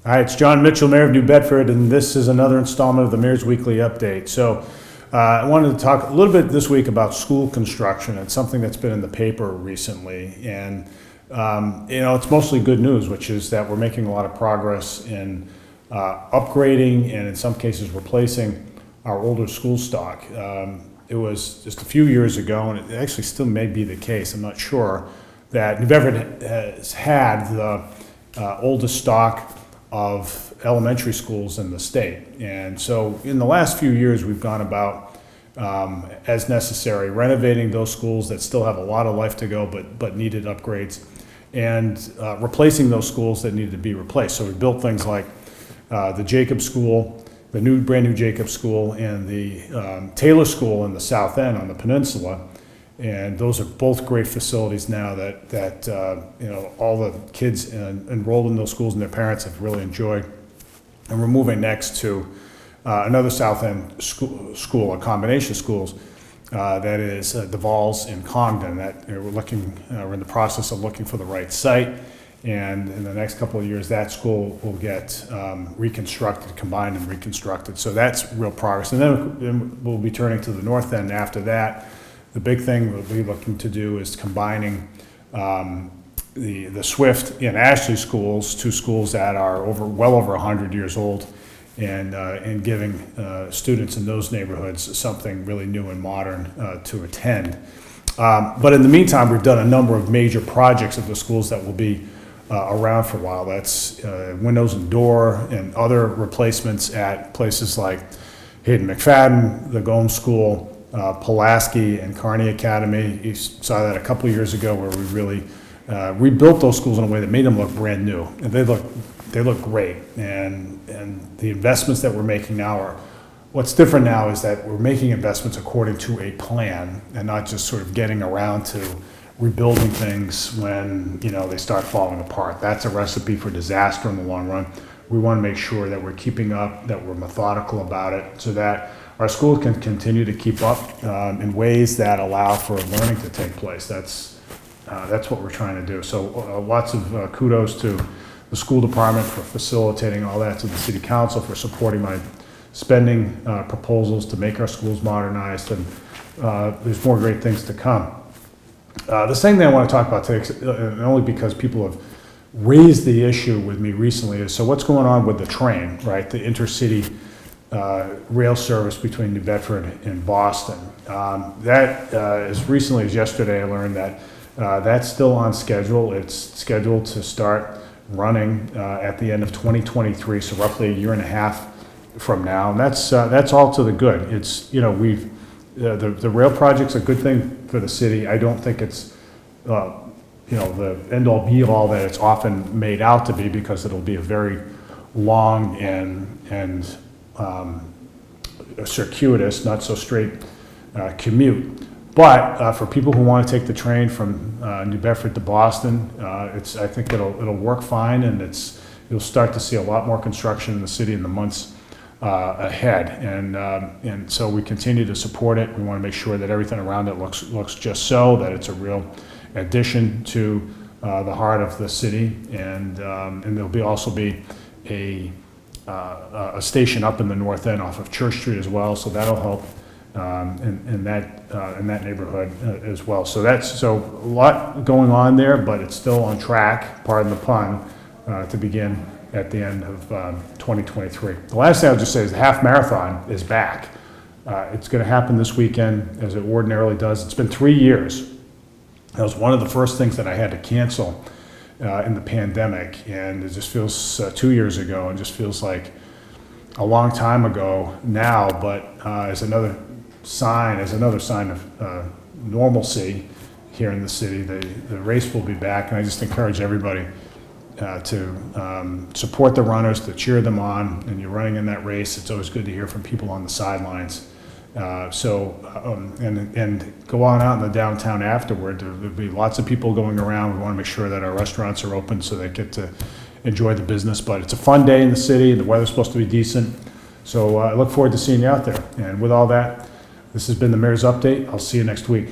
Hi, it's Jon Mitchell, Mayor of New Bedford, and this is another installment of the Mayor's Weekly Update. So I wanted to talk a little bit this week about school construction. It's something that's been in the paper recently, and it's mostly good news, which is that we're making a lot of progress in upgrading and in some cases replacing our older school stock. It was just a few years ago, and it actually still may be the case, I'm not sure, that New Bedford has had the oldest stock of elementary schools in the state. And so in the last few years, we've gone about, as necessary, renovating those schools that still have a lot of life to go but needed upgrades, and replacing those schools that needed to be replaced. So we built things like the Jacob School, the brand new Jacob School, and the Taylor School in the South End on the peninsula. And those are both great facilities now that all the kids enrolled in those schools and their parents have really enjoyed. And we're moving next to another South End school, a combination of schools, that is DeVal's in Congdon. That we're in the process of looking for the right site. And in the next couple of years, that school will get reconstructed, combined and reconstructed. So that's real progress. And then we'll be turning to the North End after that. The big thing we'll be looking to do is combining the Swift and Ashley schools, two schools that are well over 100 years old, and giving students in those neighborhoods something really new and modern to attend. But in the meantime, we've done a number of major projects at the schools that will be around for a while. That's windows and door and other replacements at places like Hayden McFadden, the Gomes School, Pulaski and Kearney Academy. You saw that a couple of years ago where we really rebuilt those schools in a way that made them look brand new. And they look great. And the investments that we're making now are, what's different now is that we're making investments according to a plan and not just sort of getting around to rebuilding things when they start falling apart. That's a recipe for disaster in the long run. We want to make sure that we're keeping up, that we're methodical about it, so that our schools can continue to keep up in ways that allow for learning to take place. That's what we're trying to do. So lots of kudos to the school department for facilitating all that, to the city council for supporting my spending proposals to make our schools modernized, and there's more great things to come. The same thing I want to talk about today, and only because people have raised the issue with me recently, is so what's going on with the train, right? The intercity rail service between New Bedford and Boston. As recently as yesterday, I learned that that's still on schedule. It's scheduled to start running at the end of 2023, so roughly a year and a half from now. And that's all to the good. It's the rail project's a good thing for the city. I don't think it's the end-all be-all that it's often made out to be, because it'll be a very long and a circuitous, not so straight commute. But for people who want to take the train from New Bedford to Boston, I think it'll work fine, and you'll start to see a lot more construction in the city in the months ahead. And so we continue to support it. We want to make sure that everything around it looks just so, that it's a real addition to the heart of the city, and there'll also be a station up in the North End off of Church Street as well, so that'll help in that neighborhood as well. So a lot going on there, but it's still on track, pardon the pun, to begin at the end of 2023. The last thing I'll just say is the Half Marathon is back. It's going to happen this weekend, as it ordinarily does. It's been 3 years. That was one of the first things that I had to cancel in the pandemic, and it just feels 2 years ago, and just feels like a long time ago now, but as another sign of normalcy here in the city. The race will be back, and I just encourage everybody to support the runners, to cheer them on. And you're running in that race, it's always good to hear from people on the sidelines. And go on out in the downtown afterward. There'll be lots of people going around. We want to make sure that our restaurants are open so they get to enjoy the business. But it's a fun day in the city. The weather's supposed to be decent. So I look forward to seeing you out there. And with all that, this has been the Mayor's Update. I'll see you next week.